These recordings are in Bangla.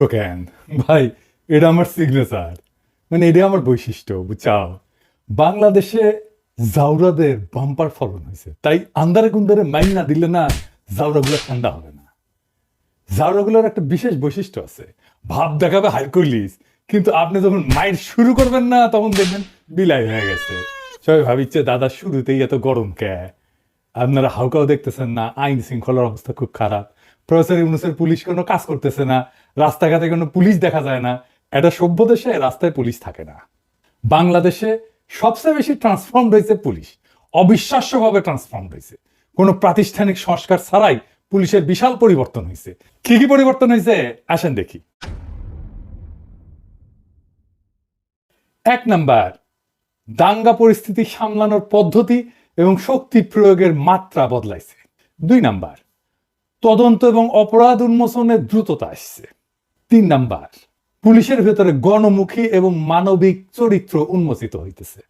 কেন ভাই, এটা আমার সিগনেচার, মানে এটা আমার বৈশিষ্ট্য, বুঝছাও। বাংলাদেশে জাউরাদের বাম্পার ফলন হয়েছে, তাই আন্দারে কুন্দারে মাইন না দিলে না জাউরাগুলো ঠান্ডা হবে না। জাউরাগুলোর একটা বিশেষ বৈশিষ্ট্য আছে, ভাব দেখাবে হারকুলিস, কিন্তু আপনি যখন মাইর শুরু করবেন না তখন দেখবেন বিলাই হয়ে গেছে। সবাই ভাবিচ্ছে দাদা শুরুতেই এত গরম কে। আপনারা হাউকাও দেখতেছেন না, আইন শৃঙ্খলার অবস্থা খুব খারাপ। প্রফেসর ইউনূসের পুলিশ কোনো কাজ করতেছে না, রাস্তাঘাটে কোনো পুলিশ দেখা যায় না। এটা সভ্য দেশে রাস্তায় পুলিশ থাকে না। বাংলাদেশে সবচেয়ে বেশি ট্রান্সফর্ম হয়েছে পুলিশ, অবিশ্বাস্যভাবে ট্রান্সফর্ম হয়েছে। কোনো প্রাতিষ্ঠানিক সংস্কার ছাড়াই পুলিশের বিশাল পরিবর্তন হয়েছে। কি কি পরিবর্তন হয়েছে আসেন দেখি। 1 নাম্বার, দাঙ্গা পরিস্থিতি সামলানোর পদ্ধতি এবং শক্তি প্রয়োগের মাত্রা বদলাইছে। 2 নাম্বার, তদন্ত এবং অপরাধ উন্মোচনে দ্রুততা আসছে। 3 নাম্বার, পুলিশের ভেতরে গণমুখী এবং মানবিক চরিত্র উন্মোচিত হইতেছে।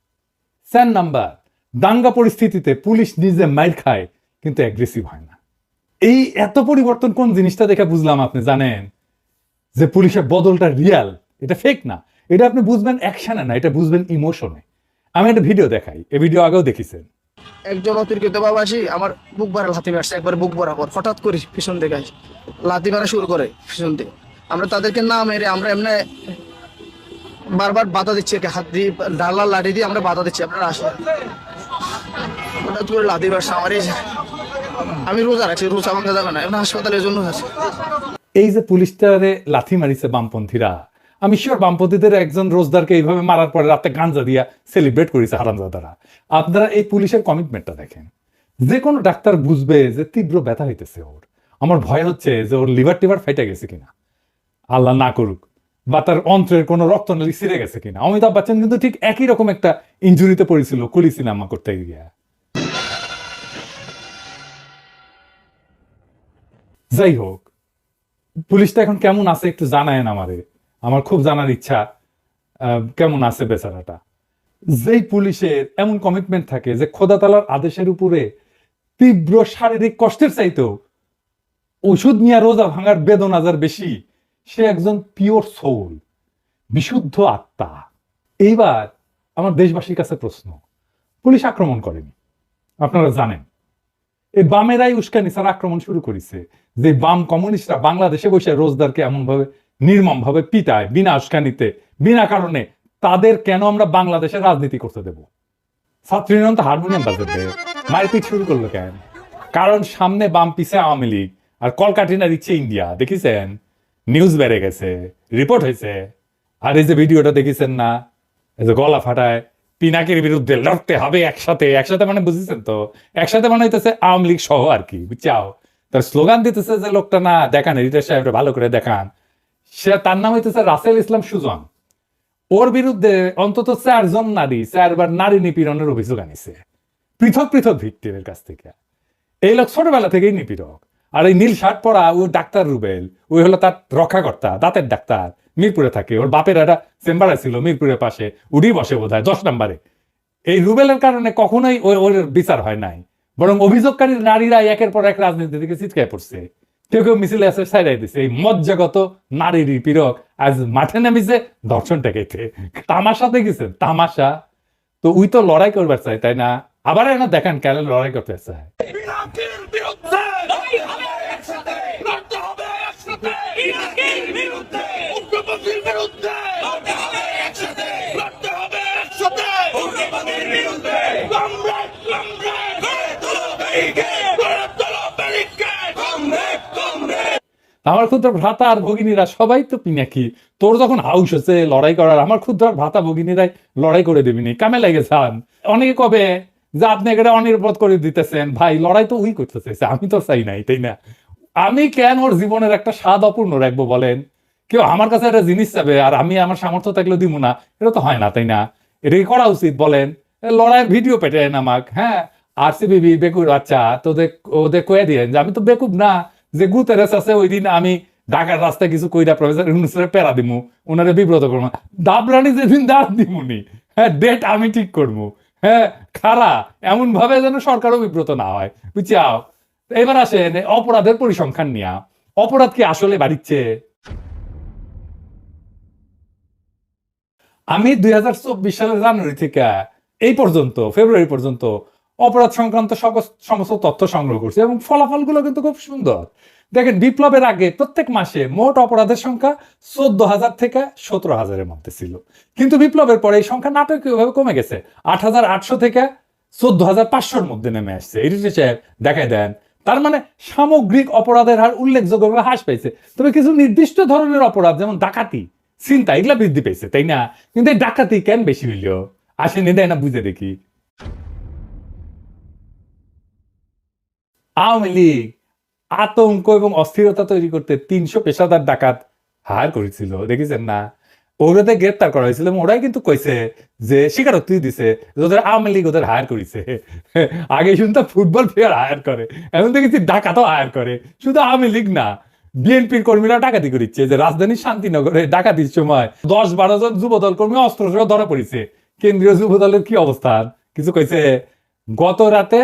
4 নাম্বার, দাঙ্গা পরিস্থিতিতে পুলিশ নিজে মাইর খায় কিন্তু অ্যাগ্রেসিভ হয় না। এই এত পরিবর্তন কোন জিনিসটা দেখে বুঝলাম আপনি জানেন যে পুলিশের বদলটা রিয়াল, এটা ফেক না। এটা আপনি বুঝবেন অ্যাকশনে না, এটা বুঝবেন ইমোশনে। আমি একটা ভিডিও দেখাই, এই ভিডিও আগেও দেখেছেন। একজন অতিরিক্ত বাবাসী আমার বুক ভরা লাথি মারছে, একবার বুক বরাবর হঠাৎ করে পিছন থেকে আসে লাথি মারা শুরু করে পিছন থেকে। আমরা তাদেরকে না মেরে আমরা এমনি বারবার বাধা দিচ্ছি, হাত দিয়ে ডালার লাঠি দিয়ে আমরা বাধা দিচ্ছি, আপনারা আসেন। হঠাৎ করে লাথি মারছে আমার, এই আমি রোজা রাখছি, রোজা ভাঙা যাবে না, এখন হাসপাতালের জন্য আছে। এই যে পুলিশটারে লাথি মারিছে বামপন্থীরা, আমি শিওর বামপন্থীদের একজন রোজদারকে এইভাবে মারার পরে রাতে গাঞ্জা দিয়া সেলিব্রেট করেছে হারামজাদারা। আপনারা এই পুলিশের কমিটমেন্টটা দেখেন। যে কোনো ডাক্তার বুঝবে যে তীব্র ব্যথা হইতেছে ওর। আমার ভয় হচ্ছে যে ওর লিভার টিভার ফাইটা গেছে কিনা, আল্লাহ না করুক, বা তার অন্ত্রের কোনো রক্তনালী ছিঁড়ে গেছে কিনা। অমিতাভ বচ্চন কিন্তু ঠিক একই রকম একটা ইনজুরিতে পড়েছিল কুলি সিনেমা করতে গিয়া। যাই হোক, পুলিশটা এখন কেমন আছে একটু জানায়েন আমারে, আমার খুব জানার ইচ্ছা কেমন আছে বেচারাটা। যেই পুলিশের এমন কমিটমেন্ট থাকে যে খোদা তালার আদেশের উপরে তীব্র শারীরিক কষ্টের চাইতেও ওষুধ নিয়ে রোজা ভাঙার বেদনা যার বেশি, সে একজন পিওর সোল, বিশুদ্ধ আত্মা। এইবার আমার দেশবাসীর কাছে প্রশ্ন, পুলিশ আক্রমণ করেনি, আপনারা জানেন। এই বামেরাই উস্কানি ছাড়া আক্রমণ শুরু করেছে। যে বাম কমিউনিস্টরা বাংলাদেশে বসে রোজদারকে এমন ভাবে নির্মম ভাবে পিটায় বিনা উস্কানিতে, বিনা কারণে, তাদের কেন আমরা বাংলাদেশে রাজনীতি করতে দেব? ছাত্রীরা তো হারমোনিয়াম বাজাবে, মারপিট শুরু করলো কেন? কারণ সামনে বাম পিছে আওয়ামী লীগ আর কলকাঠিনা দিচ্ছে ইন্ডিয়া। দেখেছেন, নিউজ বেড়ে গেছে, রিপোর্ট হয়েছে। আর এই যে ভিডিওটা দেখেছেন না, এই যে গলা ফাটায় পিনাকের বিরুদ্ধে লড়তে হবে একসাথে, একসাথে মানে বুঝেছেন তো, একসাথে মানে হইতেছে আওয়ামী লীগ সহ আর কি, বুঝছাও। তার স্লোগান দিতেছে যে লোকটা না দেখান, এডিটর সাহেবটা ভালো করে দেখান। সে তার নাম হইতেছে রাসেল ইসলাম সুজন। ওর বিরুদ্ধে অন্তত 4 জন নারী 4বার নারী নিপীড়নের অভিযোগ আনিছে পৃথক পৃথক ভিক্টিমের কাছ থেকে। এই লোক ছোটবেলা থেকেই নিপীড়ক। আর এই নীল শার্ট পরা ও ডাক্তার রুবেল, ওই হলো তার রক্ষাকর্তা, দাঁতের ডাক্তার, মিরপুরে থাকে। ওর বাপের একটা চেম্বার ছিল মিরপুরের পাশে, উডি বসে বোধ হয় 10 নম্বরে। এই রুবেলের কারণে কখনোই ওর বিচার হয় নাই, বরং অভিযোগকারী নারীরা একের পর এক রাজনীতি থেকে ছিটকায় পড়ছে। কেউ কেউ মিছিলে এসে ছাইড়াই দিছে। এই মজ্জাগত নারী নিপীড়ক আজ মাঠে নামিছে ধর্ষণ ঠেকাইতে। তামাশাতে গেছে, তামাশা। তো উই তো লড়াই করবার চাই, তাই না? আবার না দেখান কেন লড়াই করতে চায়। আমার ক্ষুদ্র ভ্রাতা আর ভগিনীরা সবাই তো পিনাকি। তোর যখন হাউস হচ্ছে লড়াই করার, আমার ক্ষুদ্র ভ্রাতা ভগিনীরাই লড়াই করে দেবিনি, কামে লেগে যান। অনেকে কবে যে আপনি এটা অনিরাপদ করে দিতেছেন। ভাই, লড়াই তো উই করতে চাইছে, আমি তো চাই নাই, তাই না? আমি কেন ওর জীবনের একটা স্বাদ অপূর্ণ রাখবো বলেন? কেউ আমার কাছে একটা জিনিস চাবে আর আমি আমার সামর্থ্য থাকলেও দিব না, এটা তো হয় না, তাই না? এটা কি করা উচিত বলেন? লড়াইয়ের ভিডিও পেটে নামাক, হ্যাঁ। আরসিবি বেকুর বাচ্চা, তোদের ওদের কয়ে দিয়ে যে আমি তো বেকুব না, যে গুতেরেস আছে ওই দিন আমি ঢাকার রাস্তায় কিছু কইরা প্রফেসর ইউনূসের প্যারা দিমু, ওনারে বিব্রত করবো। দাবরানি যেদিন দাঁড় দিমুনি, হ্যাঁ, ডেট আমি ঠিক করবো, হ্যাঁ, খারা এমন ভাবে যেন সরকারও বিব্রত না হয়, বুঝছাও। এবার আসেন অপরাধের পরিসংখ্যান নিয়া। অপরাধ কি আসলে বাড়িচ্ছে? আমি 2024 সালের জানুয়ারি থেকে এই পর্যন্ত ফেব্রুয়ারি পর্যন্ত অপরাধ সংক্রান্ত সমস্ত তথ্য সংগ্রহ করছি এবং ফলাফলগুলো কিন্তু খুব সুন্দর। দেখেন, বিপ্লবের আগে প্রত্যেক মাসে মোট অপরাধের সংখ্যা 14,000 থেকে 17,000-এর মধ্যে ছিল, কিন্তু বিপ্লবের পরে এই সংখ্যা নাটকীয়ভাবে কমে গেছে 8,800 থেকে 14,500-এর মধ্যে নেমে আসছে। এডিটর সাহেব দেখায় দেন, তার মানে সামগ্রিক অপরাধের হার উল্লেখযোগ্যভাবে হ্রাস পাইছে। তবে কিছু নির্দিষ্ট ধরনের অপরাধ যেমন ডাকাতি, চিন্তা, এগুলা বৃদ্ধি পেয়েছে, তাই না? কিন্তু এই ডাকাতি কেন বেশি হইল? আসেনি, দেয় না, বুঝে দেখি। আওয়ামী লীগ আতঙ্ক এবং অস্থিরতা তৈরি করতে 300 পেশাদার ডাকাত হায়ার করেছিল, দেখেছেন না? ওগুলোতে গ্রেপ্তার করা হয়েছিল এবং ওরাই কিন্তু কইছে যে স্বীকারোক্তি দিছে যে ওদের আওয়ামী লীগ ওদের হায়ার করেছে। আগে শুনতাম ফুটবল প্লেয়ার হায়ার করে, এখন দেখেছি ডাকাতও হায়ার করে। শুধু আওয়ামী লীগ না, বিএনপির কর্মীরা ডাকাতি করিচ্ছে। যে রাজধানীর শান্তিনগরে ডাকাতির সময় 10-12 জন যুবদল কর্মী অস্ত্র সহ ধরা পড়েছে। কেন্দ্রীয় যুবদলের কি অবস্থান? কিছু কইছে? গত রাতে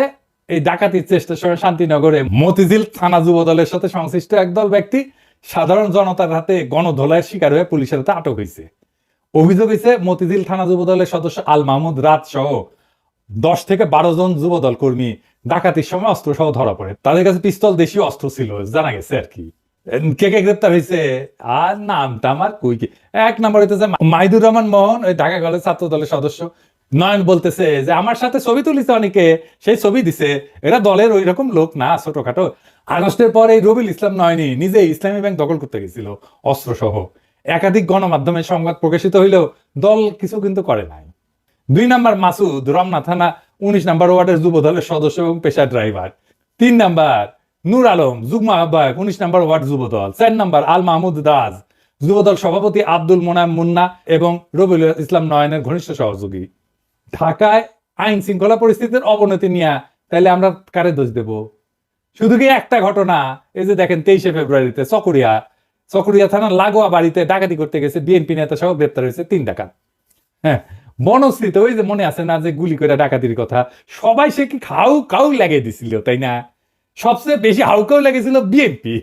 এই ডাকাতির চেষ্টার সময় শান্তিনগরে মতিঝিল থানা যুবদলের সাথে সংশ্লিষ্ট একদল ব্যক্তি সাধারণ জনতার হাতে গণধোলাইয়ের শিকার হয়ে পুলিশের হাতে আটক হয়েছে। অভিযোগ হয়েছে মতিঝিল থানা যুবদলের সদস্য আল মাহমুদ রাত সহ 10 থেকে 12 জন যুবদল কর্মী ডাকাতির সময় অস্ত্র সহ ধরা পড়ে। তাদের কাছে পিস্তল, দেশীয় অস্ত্র ছিল, জানা গেছে আর কি। কে কে গ্রেপ্তার হয়েছে আর নামটা আমার কই কি। 1 নম্বর হইতেছে মাহিদুর রহমান মোহন, ওই ঢাকা কলেজ ছাত্র দলের সদস্য। নয়ন বলতেছে যে আমার সাথে ছবি তুলিছে অনেকে, সেই ছবি দিছে, এরা দলের ওই রকম লোক না, ছোটখাটো। আগস্টের পরে রবিউল ইসলাম নয়নি নিজে ইসলামী ব্যাংক দখল করতে গেছিল অস্ত্র সহ। একাধিক গণমাধ্যমে সংবাদ প্রকাশিত হইলেও দল কিছু কিন্তু করে নাই। 2 নম্বর মাসুদ, রমনা থানা 19 নম্বর ওয়ার্ডের যুব দলের সদস্য এবং পেশার ড্রাইভার। 3 নম্বর নূর আলম, যুগ্ম আহ্বায়ক 19 নম্বর ওয়ার্ড যুব দল। 4 নম্বর আল মাহমুদ দাস, যুবদল সভাপতি আব্দুল মোনায়েম মুন্না এবং রবিউল ইসলাম নয়নের ঘনিষ্ঠ সহযোগী। ঢাকায় আইন শৃঙ্খলা পরিস্থিতির অবনতি নিয়ে তাহলে আমরা কারে দোষ দেব? শুধু কি একটা ঘটনা? এই যে দেখেন 23শে ফেব্রুয়ারিতে চকরিয়া থানার লাগোয়া বাড়িতে ডাকাতি করতে গেছে বিএনপি নেতা সহ গ্রেপ্তার হয়েছে 3 ডাকাত। হ্যাঁ, বনশ্রীতে ওই যে মনে আছে না যে গুলি করে ডাকাতির কথা, সবাই সে কি কাউ লাগিয়ে দিছিল, তাই না? সবচেয়ে বেশি হাউকাউ লেগেছিল বিএনপি।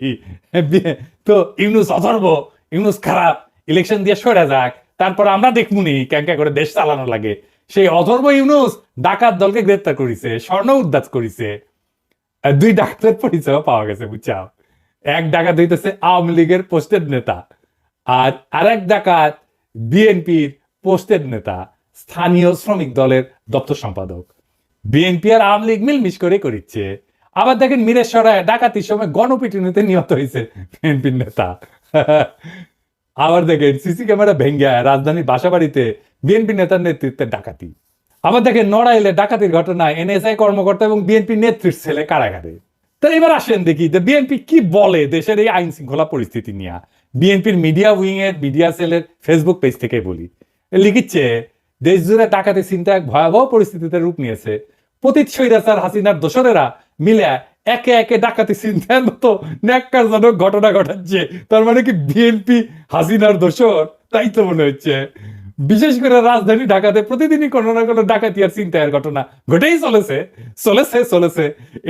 তো ইউনূস অথর্ব, ইউনূস খারাপ, ইলেকশন দিয়ে সরে যাক, তারপর আমরা দেখমুনি ক্যাঙ্কা করে দেশ চালানো লাগে। সেই অথর্ব ইউনূস ডাকাত দলকে গ্রেপ্তার করেছে, স্বর্ণ উদ্ধার করেছে। 2 ডাকাতের পরিচয় পাওয়া গেছে, বুঝছাও। 1 ডাকাত হইতেছে আওয়ামী লীগের পোস্টেড নেতা, আর আরেক ডাকাত বিএনপির পোস্টেড নেতা, স্থানীয় শ্রমিক দলের দপ্তর সম্পাদক। বিএনপি আর আওয়ামী লীগ মিলমিশ করে করিচ্ছে। আবার দেখেন মিরেশ্বরায় ডাকাতির সময় গণপিটুনিতে নিহত হয়েছে বিএনপির নেতা। আবার দেখেন সিসি ক্যামেরা ভেঙ্গে রাজধানীর বাসাবাড়িতে বিএনপি নেতার নেতৃত্বে ডাকাতি। আবার দেখেন নড়াইলে ডাকাতির ঘটনায় এনএসআই কর্মকর্তা এবং বিএনপি নেত্রীর ছেলে কারাগারে। তো এবার আসেন দেখি যে বিএনপি কি বলে দেশের এই আইন শৃঙ্খলা পরিস্থিতি নিয়ে। বিএনপির মিডিয়া উইং এর মিডিয়া সেলের ফেসবুক পেজ থেকে বলি, লিখিচ্ছে দেশ জুড়ে ডাকাতি চিন্তা এক ভয়াবহ পরিস্থিতিতে রূপ নিয়েছে। পতিত স্বৈরাচার হাসিনার দোসরেরা মিলে একে একে ডাকাতি চিন্তার মতো ন্যাক্কারজনক ঘটনা ঘটাচ্ছে। তার মানে কি বিএনপি হাসিনার দোসর? তাই তো মনে হচ্ছে। বিশেষ করে রাজধানী ঢাকাতে প্রতিদিনই কোনো না কোনো ডাকাতি আর চিন্তায়ের ঘটনা ঘটেই চলেছে।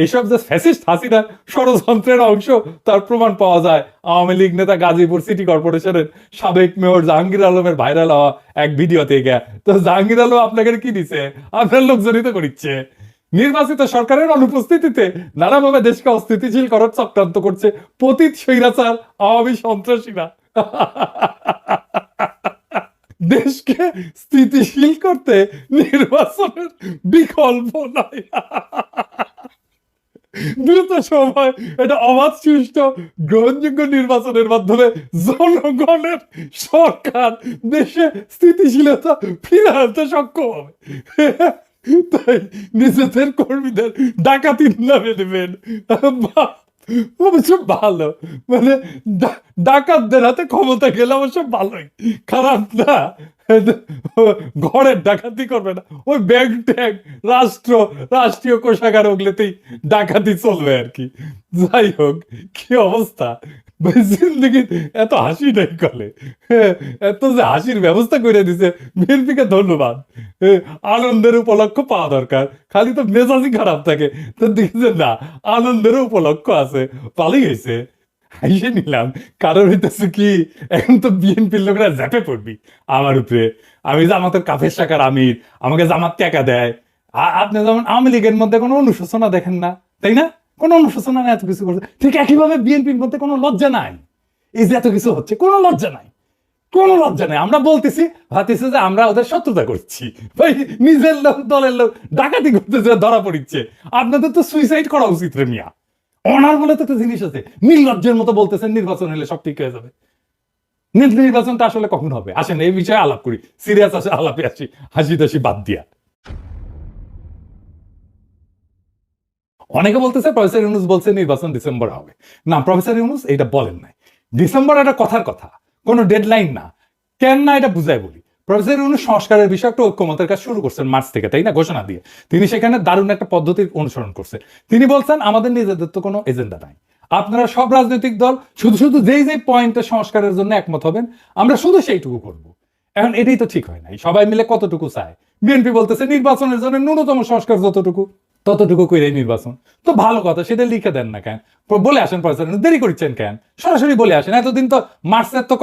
এইসব যে ফ্যাসিস্ট হাসিনার ষড়যন্ত্রের অংশ তার প্রমাণ পাওয়া যায় আওয়ামী লীগ নেতা গাজীপুর সিটি কর্পোরেশনের সাবেক মেয়র জাহাঙ্গীর আলমের ভাইরাল হওয়া এক ভিডিও থেকে। তো জাহাঙ্গীর আলম আপনাকে কি দিছে? আপনার লোকজনই তো করিচ্ছে। নির্বাচিত সরকারের অনুপস্থিতিতে নানাভাবে দেশকে অস্থিতিশীল করার চক্রান্ত করছে পতিত স্বৈরাচার আওয়ামী সন্ত্রাসীরা। দেশকে স্থিতিশীল করতে নির্বাচনের বিকল্প নাই। দ্রুত সময় এটা অবাধ, সুষ্ঠু, গ্রহণযোগ্য নির্বাচনের মাধ্যমে জনগণের সরকার দেশে স্থিতিশীলতা ফিরে আনতে সক্ষম হবে। তাই নিজেদের কর্মীদের ডাকাতির নামে দেবেন। অবশ্য ভালো, মানে ডাকাতদের হাতে ক্ষমতা গেলে অবশ্য ভালোই, খারাপ না। ঘরের ডাকাতি করবে না, ওই ব্যাংক ট্যাঙ্ক রাষ্ট্রীয় কোষাগার ওগুলোতেই ডাকাতি চলবে আর কি। যাই হোক, কি অবস্থা! জিন্দগি এত হাসি নাই কলে, এত যে হাসির ব্যবস্থা করে দিছে বিএনপিকে ধন্যবাদ। আনন্দের উপলক্ষ পাওয়া দরকার, খালি তো মেজাজই খারাপ থাকে। তো দেখছেন না, আনন্দের উপলক্ষ আছে, ভালোই হয়েছে। হাইসে নিলাম, কারণ হইতেছে কি, এখন তো বিএনপির লোকরা ঝাঁপে পড়বি আমার উপরে। আমি জামাতের কাফের শাখার আমির, আমাকে জামাত টাকা দেয়। আপনি যেমন আওয়ামী লীগের মধ্যে কোনো অনুশোচনা দেখেন না, তাই না? কোনো অনুশোচনা নাই, এত কিছু করছে। ঠিক একইভাবে বিএনপির মধ্যে কোনো লজ্জা নাই, এই যে এত কিছু হচ্ছে, কোনো লজ্জা নাই, কোনো লজ্জা নেই। আমরা বলতেছি, ভাবতেছি যে আমরা ওদের শত্রুতা করছি। ভাই, নিজের লোক, দলের লোক ডাকাতি করতেছে, ধরা পড়িচ্ছে। আপনাদের তো সুইসাইড করা উচিত রে মিয়া। অনার বলে তো একটা জিনিস আছে, নির্লজ্জের মতো বলতেছেন নির্বাচন হলে সব ঠিক হয়ে যাবে। নির্বাচনটা আসলে কখন হবে? আসেন এই বিষয়ে আলাপ করি, সিরিয়াস আসে আলাপে আসি, হাসি তাসি বাদ দিয়া। অনেকে বলতেছে প্রফেসর ইউনূস বলছে নির্বাচন ডিসেম্বর হবে। না, প্রফেসর ইউনূস এটা বলেন নাই। ডিসেম্বর একটা কথার কথা, কোনো ডেডলাইন না। কেন না এটা বুঝাই বলি। প্রফেসর ইউনূস সংস্কারের বিষয়ে একটা ঐক্যমতের কাজ শুরু করছেন মার্চ থেকে, তাই না? ঘোষণা দিয়ে তিনি সেখানে দারুণ একটা পদ্ধতির অনুসরণ করছেন। তিনি বলছেন আমাদের নিজেদের তো কোনো এজেন্ডা নাই, আপনারা সব রাজনৈতিক দল শুধু শুধু যেই যেই পয়েন্টে সংস্কারের জন্য একমত হবেন আমরা শুধু সেইটুকু করব। এখন এটাই তো ঠিক হয় নাই, সবাই মিলে কতটুকু চায়। বিএনপি বলতেছে নির্বাচনের জন্য ন্যূনতম সংস্কার যতটুকু ততটুকু করে নির্বাচন। তো ভালো কথা, সেটা লিখে দেন না কেন? বলে আসেন প্রফেসর, দেরি করছেন কেন? সরাসরি বলে আসেন। এতদিন তো মার্চের তো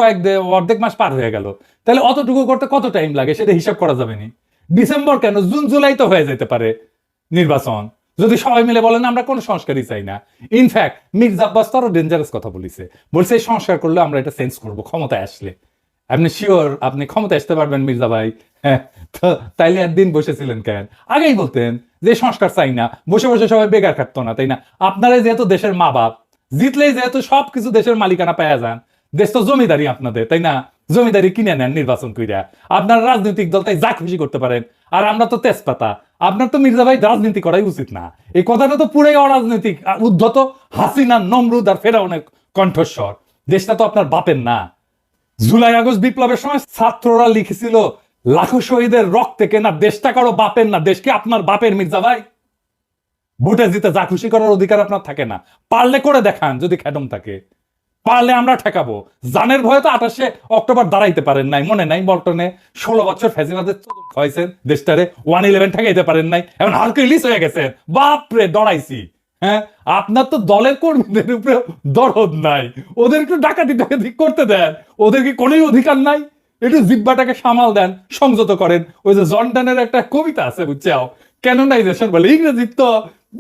অর্ধেক মাস পার হয়ে গেল, তাহলে অতটুকু করতে কত টাইম লাগে সেটা হিসাব করা যাবে নি? ডিসেম্বর কেন, জুন জুলাই তো হয়ে যেতে পারে নির্বাচন, যদি সবাই মিলে বলেন আমরা কোনো সংস্কারই চাই না। ইনফ্যাক্ট মির্জা আব্বাস তো আরো ডেঞ্জারাস কথা বলেছে, বলছে এই সংস্কার করলে আমরা এটা চেঞ্জ করবো ক্ষমতায় আসলে। আপনি শিওর আপনি ক্ষমতা আসতে পারবেন মির্জা ভাই? হ্যাঁ, তো তাইলে একদিন বসেছিলেন কেন? আগেই বলতেন যে সংস্কার চাই না, বসে বসে সবাই বেকার খাটতো না, তাই না? আপনারা যেহেতু দেশের মা বাপ, জিতলেই যেহেতু সবকিছু দেশের মালিকানা পাওয়া যান, দেশ তো জমিদারি আপনাদের, তাই না? জমিদারি কিনে নেন নির্বাচন কইরা, আপনার রাজনৈতিক দল তাই যা খুশি করতে পারেন। আর আমরা তো তেজপাতা, আপনার তো মির্জা ভাই রাজনীতি করাই উচিত না। এই কথাটা তো পুরাই অরাজনৈতিক, উদ্ধত হাসিনা, নমরুদ আর ফেরাউনের কণ্ঠস্বর। দেশটা তো আপনার বাপের না। জুলাই আগস্ট বিপ্লবের সময় ছাত্ররা লিখেছিল লাখো শহীদের রক্তে কেনা দেশটা কারো বাপের না, দেশকে আপনার বাপের মির্জা ভাই। ভোটে জিতে যা খুশি করার অধিকার আপনার থাকে না? পারলে করে দেখান যদি খ্যাডম থাকে, পারলে আমরা ঠেকাবো। জানের ভয়ে তো 28শে অক্টোবর দাঁড়াইতে পারেন নাই, মনে নাই? বল্টনে 16 বছর ফ্যাসিবাদের হয়েছেন দেশটারে, 111 ঠেকাইতে পারেন নাই, এখন হারকিউলিস হয়ে গেছেন। বাপরে ডরাইছি। হ্যাঁ, আপনার তো দলের কর্মীদের উপরে দরদ নাই, ওদের একটু ডাকাতি ডাকাতি করতে দেন, ওদের কি কোনো অধিকার নাই? একটু জিব্বাটাকে সামাল দেন, সংযত করেন। ওই যে জনডানের একটা কবিতা আছে বুঝছাও, ক্যানোনাইজেশন বলে, ইংরেজি তো,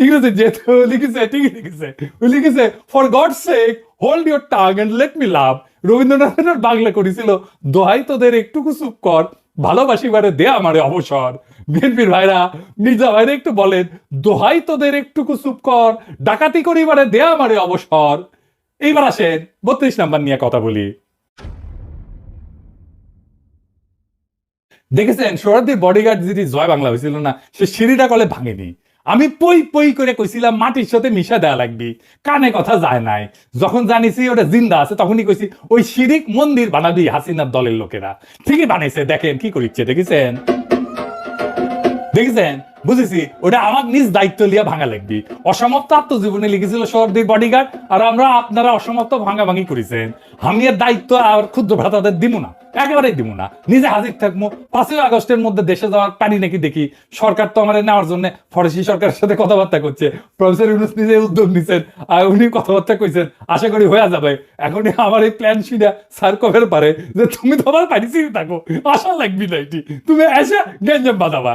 ইংরেজি যেহেতু লিখেছে ঠিকই লিখেছে, লিখেছে for God sake hold your tongue and let me love. রবীন্দ্রনাথের বাংলা করেছিল দোহাই তোদের একটুকু চুপ কর, ভালোবাসিবারে দে আমারে অবসর। বিএনপির ভাইরা, মির্জা ভাইরা একটু বলেন দোহাই তোদের একটুকু চুপ কর, ডাকাতি করিবারে দে আমারে অবসর। এইবার আসেন 32 নাম্বার নিয়ে কথা বলি। দেখেছেন সোহরাওয়ার্দীর বডিগার্ড যিনি জয় বাংলা হয়েছিল না, সে সিঁড়িটা কলে ভাঙেনি। আমি পই পই করে কইছিলাম মাটির সাথে মিশা দেওয়া লাগবি, কানে কথা যায় নাই। যখন জানিছি ওটা জিন্দা আছে তখনই কইছি ওই শিরিক মন্দির বানাবি হাসিনার দলের লোকেরা। ঠিকই বানাইছে, দেখেন কি করিচ্ছে, দেখেছেন? দেখেছেন? বুঝেছি, ওটা আমার নিজ দায়িত্ব লিয়া ভাঙা লাগবি। অসমাপ্ত আত্মজীবনে লিখেছিল সোহরাওয়ার্দীর বডিগার্ড, আর আমরা আপনারা অসমাপ্ত ভাঙাভাঙি করেছেন। আমি এর দায়িত্ব আর ক্ষুদ্র ভ্রাতাদের দিব না, একেবারেই দিব না। নিজে হাজির থাকবো। 5ই আগস্টের মধ্যে দেশে যাওয়ার পানি নাকি দেখি। সরকার তো আমার নেওয়ার জন্য ফরাসি সরকারের সাথে কথাবার্তা করছে। প্রফেসর ইউনূস নিজে উদ্যোগ নিচ্ছেন, আর উনি কথাবার্তা কইছেন, আশা করি হয়ে যাবে। এখনই আমার এই প্ল্যান শিটা স্যার কবের পারে যে তুমি তোমার পানি চিনি থাকো, আশা লাগবি না এটি, তুমি এসে গেঞ্জাম বাঁধাবা।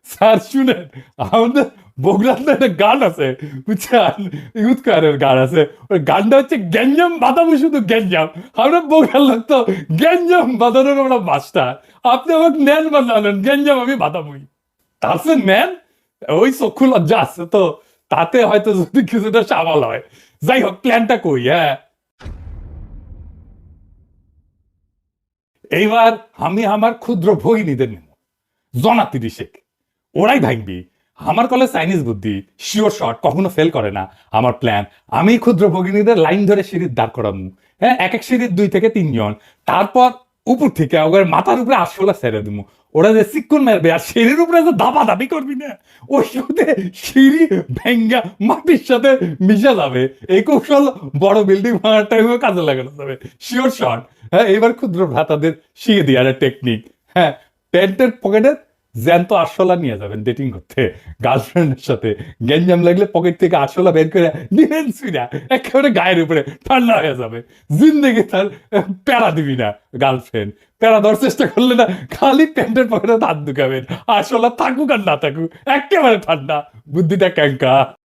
স্যার শুনেন, আমাদের বগুড়াতে একটা গান আছে বুঝছেন, ইউথ কারের গান আছে, ওই গানটা হচ্ছে গ্যাঞ্জাম বাঁধাবো, শুধু গ্যাঞ্জাম। আমরা বগুড়ার লোক তো গ্যাঞ্জাম বাঁধানোর আমরা মাস্টার। আপনি আমাকে নেন বাঁধালেন, গ্যাঞ্জাম আমি বাঁধাবই। তারপরে নেন, ওই চক্ষু লজ্জা আছে তো, তাতে হয়তো যদি কিছুটা সামাল হয়। যাই হোক, প্ল্যানটা কই। হ্যাঁ, এইবার আমি আমার ক্ষুদ্র ভগিনীদের নেব, জনা 30 ওরাই ভাঙবি। আমার কলে চাইনিজ বুদ্ধি, শিওর শট, কখনো ফেল করে না আমার প্ল্যান। আমি ক্ষুদ্র ভগিনীদের লাইন ধরে সিঁড়ির দাঁড় করাবো। হ্যাঁ, এক এক সিঁড়ির 2 থেকে 3 জন, তারপর উপর থেকে ওদের মাথার উপরে 8 ছেড়ে দেবো। ওরা যে চিকুন মারবে আর সিঁড়ির উপরে যে দাবা দাবি করবি না, ওই সাথে সিঁড়ি ভেঙ্গা মাটির সাথে মিশে যাবে। এই কৌশল বড় বিল্ডিং ভাঙার টাইমে কাজে লাগানো যাবে, শিওর শট। হ্যাঁ, এবার ক্ষুদ্র ভ্রাতাদের শিখে দেওয়ার টেকনিক। হ্যাঁ, প্যান্টের পকেটে জ্যান্ত আরশোলা নিয়ে যাবেন ডেটিং করতে গার্লফ্রেন্ডের সাথে, গ্যাঞ্জাম লাগলে পকেট থেকে আরশোলা বের করে নিবেন সুইরা একেবারে গায়ের উপরে ঠান্ডা হয়ে যাবে। জিন্দেগি তার প্যারা দিবি না গার্লফ্রেন্ড, প্যারা দেওয়ার চেষ্টা করলে না খালি প্যান্টের পকেটে হাত ঢুকাবেন, আরশোলা থাকুক আর না থাকুক একেবারে ঠান্ডা, বুদ্ধিটা ক্যাঙ্কা।